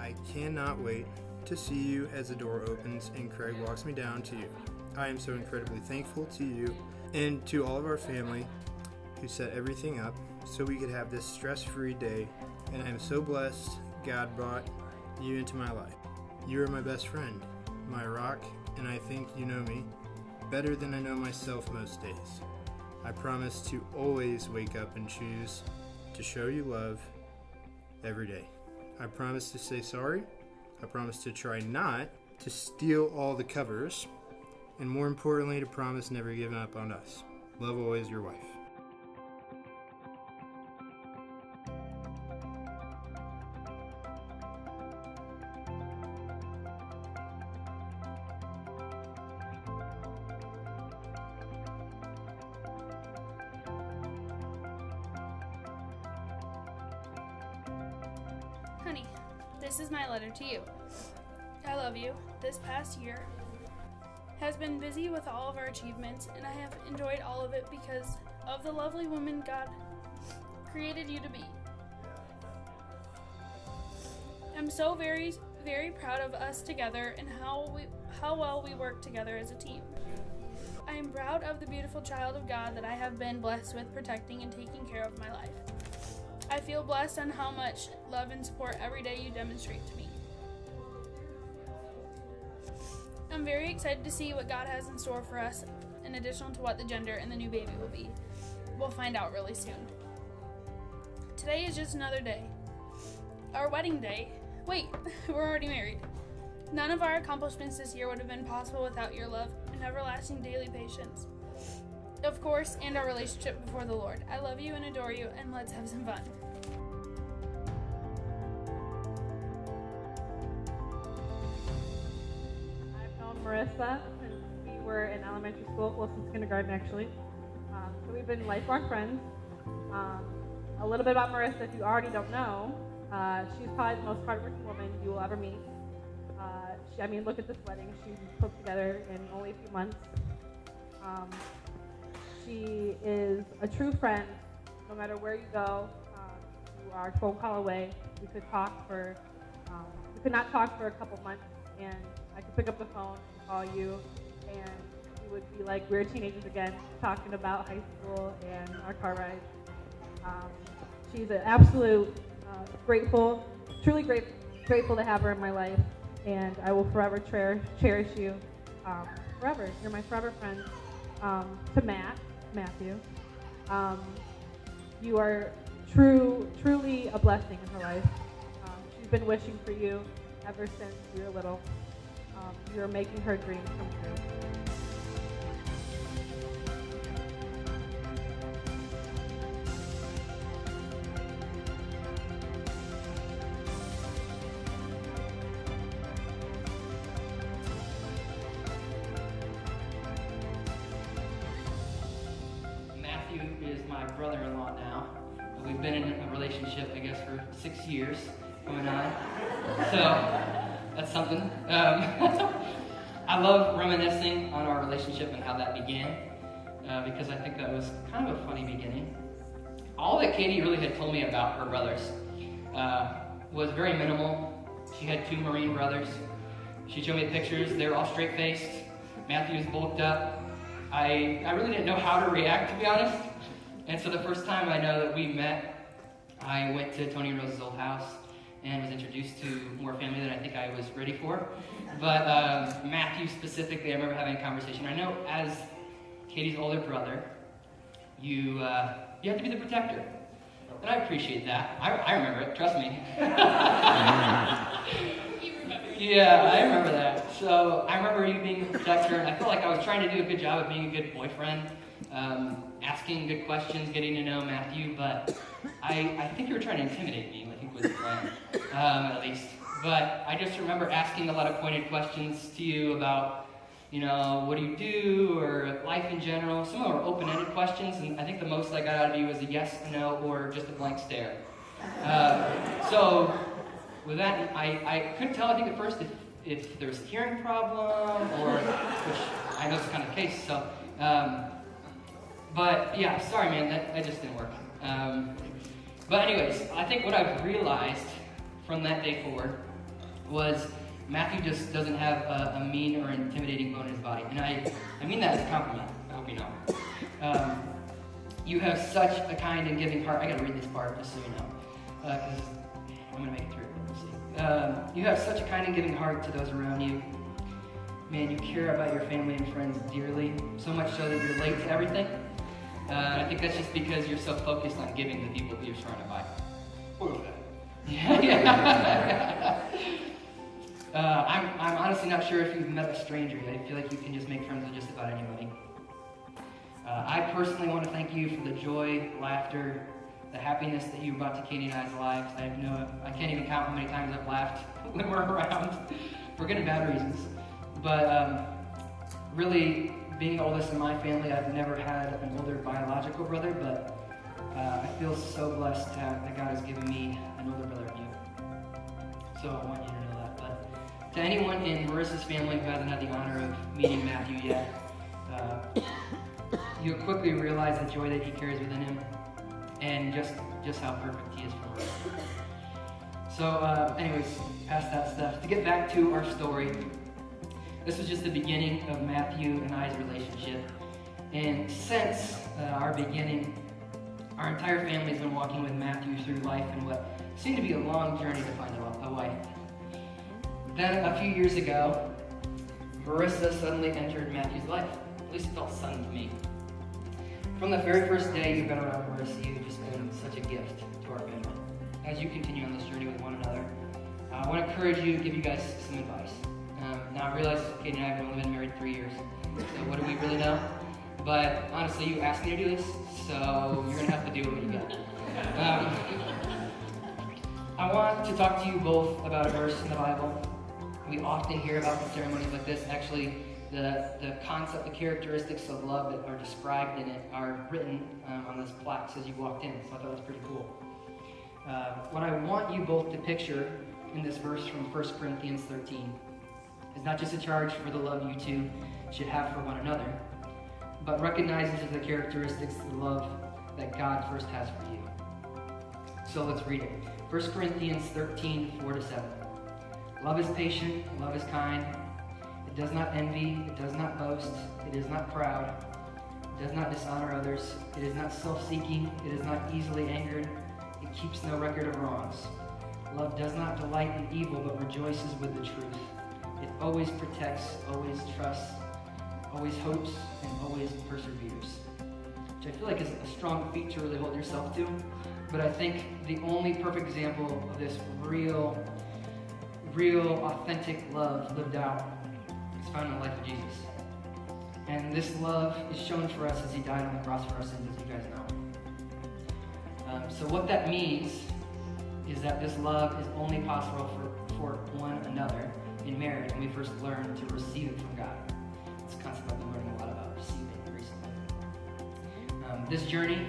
I cannot wait to see you as the door opens and Craig walks me down to you. I am so incredibly thankful to you and to all of our family who set everything up so we could have this stress-free day, and I am so blessed God brought you into my life. You are my best friend, my rock, and I think you know me better than I know myself most days. I promise to always wake up and choose to show you love every day. I promise to say sorry. I promise to try not to steal all the covers, and more importantly, to promise never giving up on us. Love always, your wife. Honey, this is my letter to you. I love you. This past year has been busy with all of our achievements, and I have enjoyed all of it because of the lovely woman God created you to be. I'm so very, very proud of us together and how well we work together as a team. I am proud of the beautiful child of God that I have been blessed with protecting and taking care of my life. I feel blessed on how much love and support every day you demonstrate to me. I'm very excited to see what God has in store for us, in addition to what the gender and the new baby will be. We'll find out really soon. Today is just another day. Our wedding day. Wait, we're already married. None of our accomplishments this year would have been possible without your love and everlasting daily patience. Of course, and our relationship before the Lord. I love you and adore you, and let's have some fun. I've known Marissa since we were in elementary school, well, since kindergarten actually. So we've been lifelong friends. A little bit about Marissa, if you already don't know, she's probably the most hardworking woman you will ever meet. Look at this wedding she put together in only a few months. She is a true friend. No matter where you go, you are a phone call away. We could not talk for a couple months, and I could pick up the phone and call you, and we would be like we were teenagers again, talking about high school and our car rides. She's an absolute truly grateful to have her in my life, and I will forever cherish you forever. You're my forever friend. To Matthew, you are truly a blessing in her life. She's been wishing for you ever since you were little. You're making her dreams come true. Matthew is my brother-in-law now. We've been in a relationship, I guess, for 6 years going on. So that's something. I love reminiscing on our relationship and how that began because I think that was kind of a funny beginning. All that Katie really had told me about her brothers was very minimal. She had 2 Marine brothers. She showed me pictures. They were all straight-faced. Matthew was bulked up. I really didn't know how to react, to be honest. And so the first time I know that we met, I went to Tony and Rose's old house and was introduced to more family than I think I was ready for. But Matthew specifically, I remember having a conversation. I know as Katie's older brother, you have to be the protector. And I appreciate that. I remember it, trust me. Yeah, I remember that. So I remember you being a protector, and I felt like I was trying to do a good job of being a good boyfriend, asking good questions, getting to know Matthew, but I think you were trying to intimidate me, I think was the plan, at least. But I just remember asking a lot of pointed questions to you about, what do you do, or life in general. Some of them were open-ended questions, and I think the most I got out of you was a yes, a no, or just a blank stare. So with that, I couldn't tell, I think, at first if there was a hearing problem, or, which I know is kind of the case, so, but yeah, sorry man, that just didn't work. But anyways, I think what I've realized from that day forward was Matthew just doesn't have a mean or intimidating bone in his body. And I mean that as a compliment. I hope you know. You have such a kind and giving heart. I gotta read this part just so you know, because I'm gonna make it through. We'll see. You have such a kind and giving heart to those around you. Man, you care about your family and friends dearly, so much so that you're late to everything. I think that's just because you're so focused on giving the people who you're surrounded by. I'm honestly not sure if you've met a stranger. I feel like you can just make friends with just about anybody. I personally want to thank you for the joy, laughter, the happiness that you brought to Katie and I's lives. I can't even count how many times I've laughed when we're around for good and bad reasons. But really, being oldest in my family, I've never had an older biological brother, but I feel so blessed that God has given me an older brother than you. So I want you to know that. But to anyone in Marissa's family who hasn't had the honor of meeting Matthew yet, you'll quickly realize the joy that he carries within him and just how perfect he is for Marissa. So anyways, past that stuff. To get back to our story, this was just the beginning of Matthew and I's relationship. And since our beginning, our entire family has been walking with Matthew through life in what seemed to be a long journey to find a wife. Then a few years ago, Marissa suddenly entered Matthew's life. At least it felt sudden to me. From the very first day you've been around Marissa, you've just been such a gift to our family. As you continue on this journey with one another, I want to encourage you, give you guys some advice. Now I realize Katie and I have only been married 3 years, so what do we really know? But honestly, you asked me to do this, so you're going to have to do what you got. I want to talk to you both about a verse in the Bible. We often hear about the ceremonies like this. Actually, the concept, the characteristics of love that are described in it are written on this plaque as you walked in, so I thought it was pretty cool. What I want you both to picture in this verse from 1 Corinthians 13 is not just a charge for the love you two should have for one another, but recognizes the characteristics of the love that God first has for you. So let's read it. 1 Corinthians 13, 4-7. Love is patient, love is kind. It does not envy, it does not boast, it is not proud, it does not dishonor others, it is not self-seeking, it is not easily angered, it keeps no record of wrongs. Love does not delight in evil, but rejoices with the truth. It always protects, always trusts, always hopes, and always perseveres. Which I feel like is a strong feat to really hold yourself to, but I think the only perfect example of this real, authentic love lived out is found in the life of Jesus. And this love is shown for us as he died on the cross for our sins, as you guys know. So what that means is that this love is only possible for one another in marriage when we first learn to receive it from God. It's a concept I've been learning a lot about receiving recently. This journey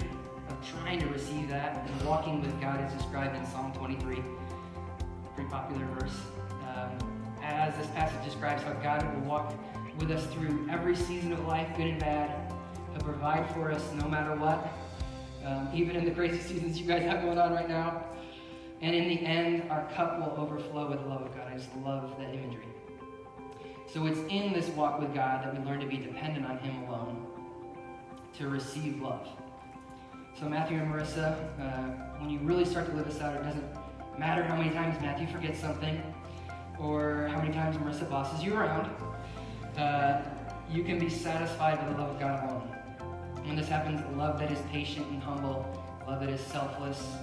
of trying to receive that and walking with God is described in Psalm 23, pretty popular verse. As this passage describes how God will walk with us through every season of life, good and bad. He'll provide for us no matter what, even in the crazy seasons you guys have going on right now. And in the end, our cup will overflow with the love of God. I just love that imagery. So it's in this walk with God that we learn to be dependent on him alone to receive love. So Matthew and Marissa, when you really start to live this out, it doesn't matter how many times Matthew forgets something or how many times Marissa bosses you around. You can be satisfied with the love of God alone. When this happens, love that is patient and humble, love that is selfless,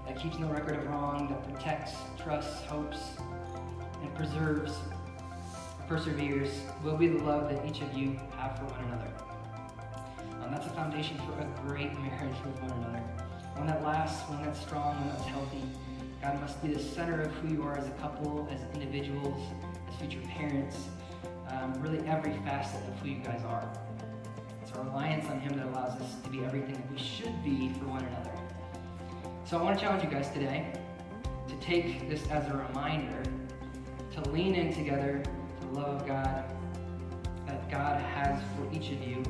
that keeps no record of wrong, that protects, trusts, hopes, and perseveres, will be the love that each of you have for one another. That's a foundation for a great marriage with one another. One that lasts, one that's strong, one that's healthy. God must be the center of who you are as a couple, as individuals, as future parents, really every facet of who you guys are. It's our reliance on him that allows us to be everything that we should be for one another. So I want to challenge you guys today to take this as a reminder to lean in together to the love of God that God has for each of you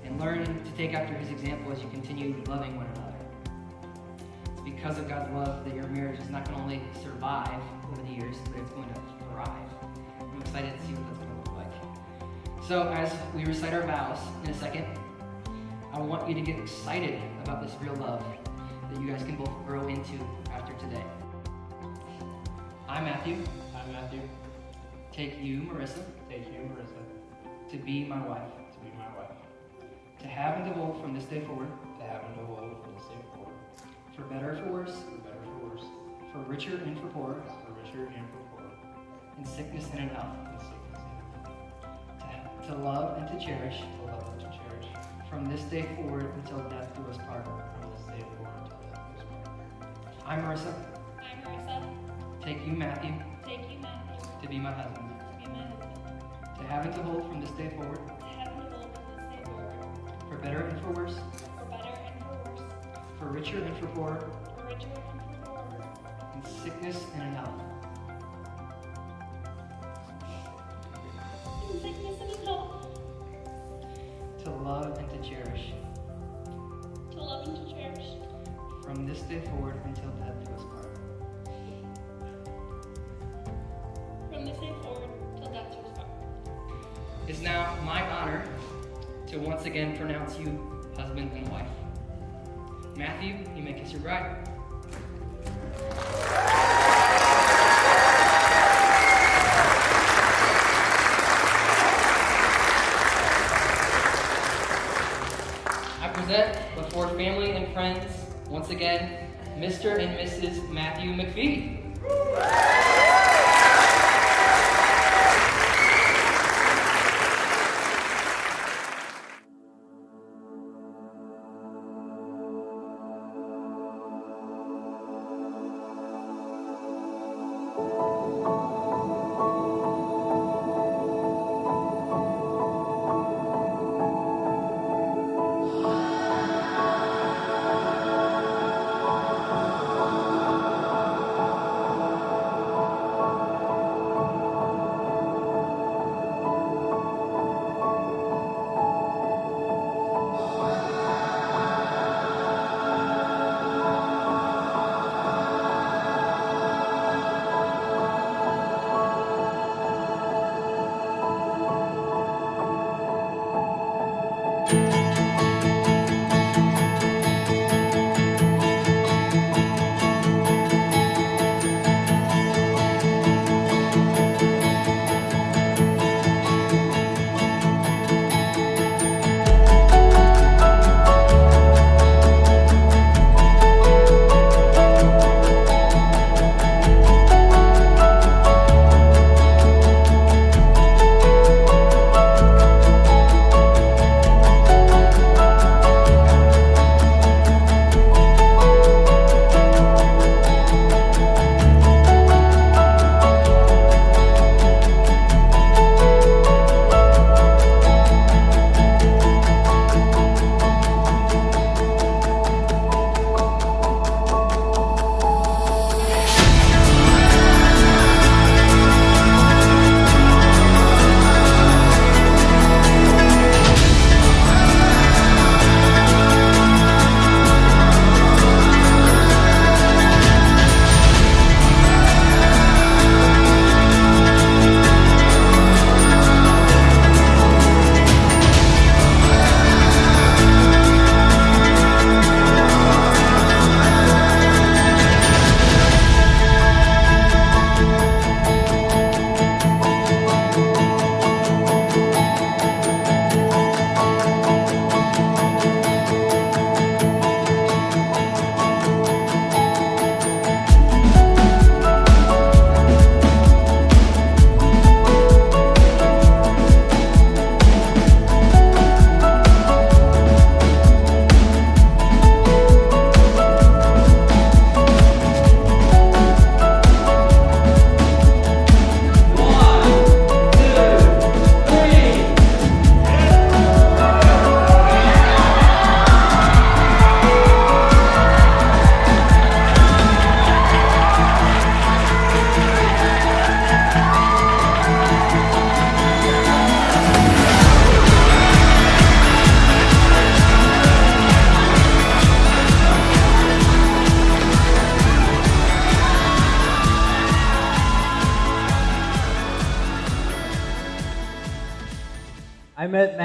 and learn to take after his example as you continue loving one another. It's because of God's love, that your marriage is not going to only survive over the years, but it's going to thrive. I'm excited to see what that's going to look like. So as we recite our vows in a second, I want you to get excited about this real love that you guys can both grow into after today. I, Matthew, take you, Marissa, to be my wife, to have and to hold from this day forward, for better or for worse, for richer and for poorer, in sickness and in health, to love and to cherish, from this day forward until death do us part. I, Marissa, take you, Matthew, to be my husband, to have and to hold from this day forward, for better and for worse, for richer and for poorer, in sickness and in health. To love and to cherish, from this day forward until death do us part. It's now my honor to once again pronounce you husband and wife. Matthew, you may kiss your bride. I present before family and friends, once again, Mr. and Mrs. Matthew McFee.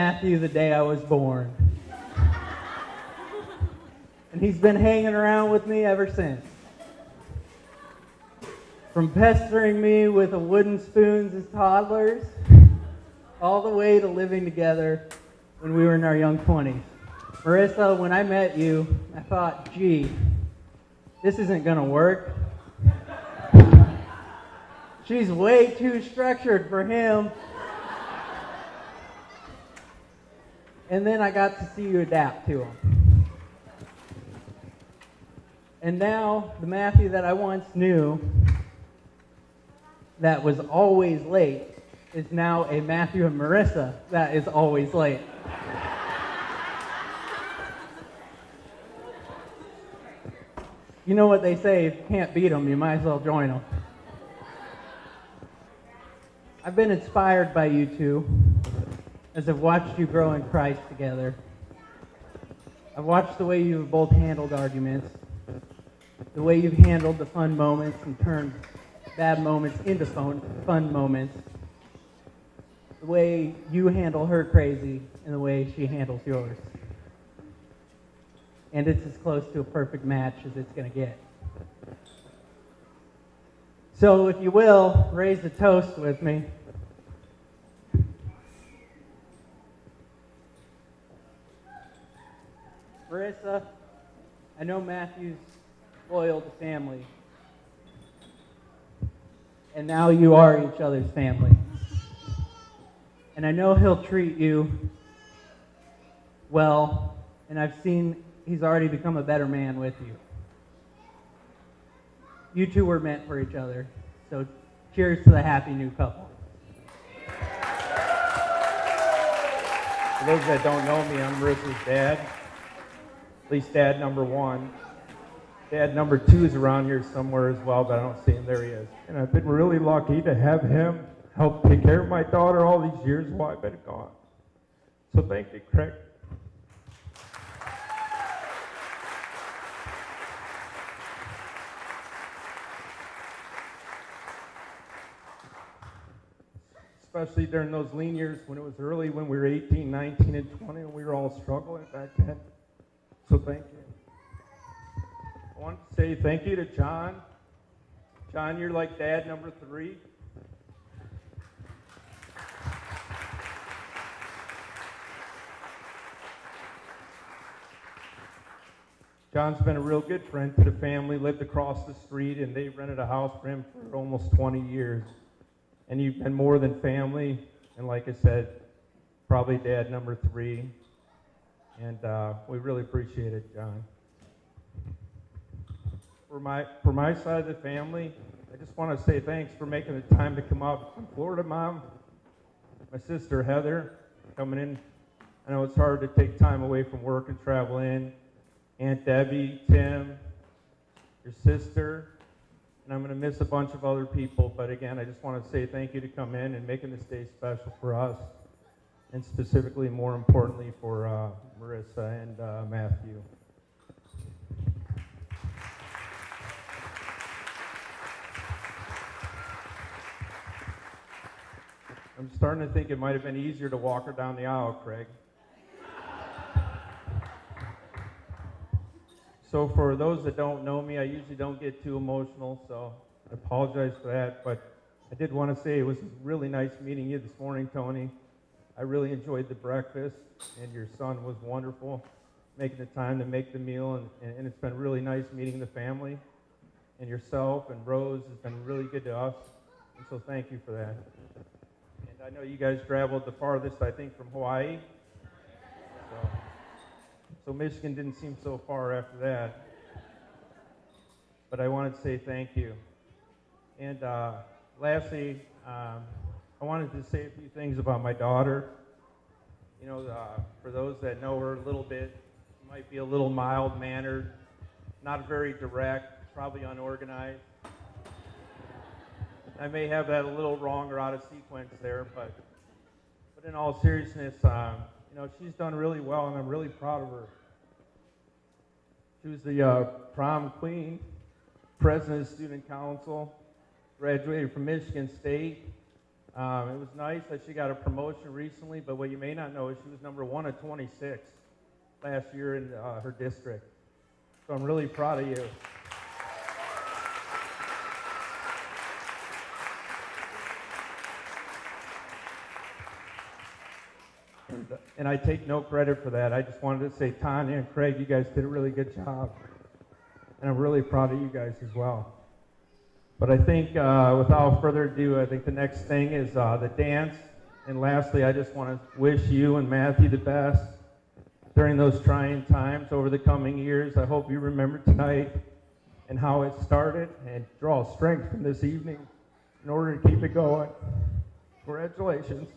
Matthew the day I was born. And he's been hanging around with me ever since. From pestering me with a wooden spoons as toddlers, all the way to living together when we were in our young 20s. Marissa, when I met you, I thought, gee, this isn't going to work. She's way too structured for him. And then I got to see you adapt to him. And now, the Matthew that I once knew that was always late is now a Matthew and Marissa that is always late. You know what they say, if you can't beat them, you might as well join them. I've been inspired by you two as I've watched you grow in Christ together. I've watched the way you've both handled arguments, the way you've handled the fun moments and turned bad moments into fun moments, the way you handle her crazy and the way she handles yours. And it's as close to a perfect match as it's going to get. So if you will, raise the toast with me. Marissa, I know Matthew's loyal to family. And now you are each other's family. And I know he'll treat you well, and I've seen he's already become a better man with you. You two were meant for each other, so cheers to the happy new couple. For those that don't know me, I'm Marissa's dad, at least dad number one. Dad number two is around here somewhere as well, but I don't see him. There he is. And I've been really lucky to have him help take care of my daughter all these years while I've been gone. So thank you, Craig. Especially during those lean years when it was early, when we were 18, 19, and 20, and we were all struggling back then. So thank you. I want to say thank you to John. John, you're like dad number three. John's been a real good friend to the family, lived across the street, and they rented a house for him for almost 20 years. And you've been more than family, and like I said, probably dad number three. And we really appreciate it, John. For my side of the family, I just want to say thanks for making the time to come out from Florida, Mom. My sister Heather coming in. I know it's hard to take time away from work and travel in. Aunt Debbie, Tim, your sister, and I'm going to miss a bunch of other people, but again, I just want to say thank you to come in and making this day special for us, and specifically, more importantly, for Marissa and Matthew. I'm starting to think it might have been easier to walk her down the aisle, Craig. So for those that don't know me, I usually don't get too emotional, so I apologize for that. But I did want to say it was really nice meeting you this morning, Tony. I really enjoyed the breakfast, and your son was wonderful, making the time to make the meal, and it's been really nice meeting the family. And yourself and Rose has been really good to us, and so thank you for that. And I know you guys traveled the farthest, I think, from Hawaii. So Michigan didn't seem so far after that. But I wanted to say thank you. And lastly, I wanted to say a few things about my daughter. You know, for those that know her a little bit, she might be a little mild-mannered, not very direct, probably unorganized. I may have that a little wrong or out of sequence there, but in all seriousness, you know, she's done really well, and I'm really proud of her. She was the prom queen, president of student council, graduated from Michigan State, It was nice that she got a promotion recently, but what you may not know is she was number 1 of 26 last year in her district. So I'm really proud of you. And I take no credit for that. I just wanted to say, Tanya and Craig, you guys did a really good job. And I'm really proud of you guys as well. But I think, without further ado, I think the next thing is the dance. And lastly, I just want to wish you and Matthew the best during those trying times over the coming years. I hope you remember tonight and how it started and draw strength from this evening in order to keep it going. Congratulations.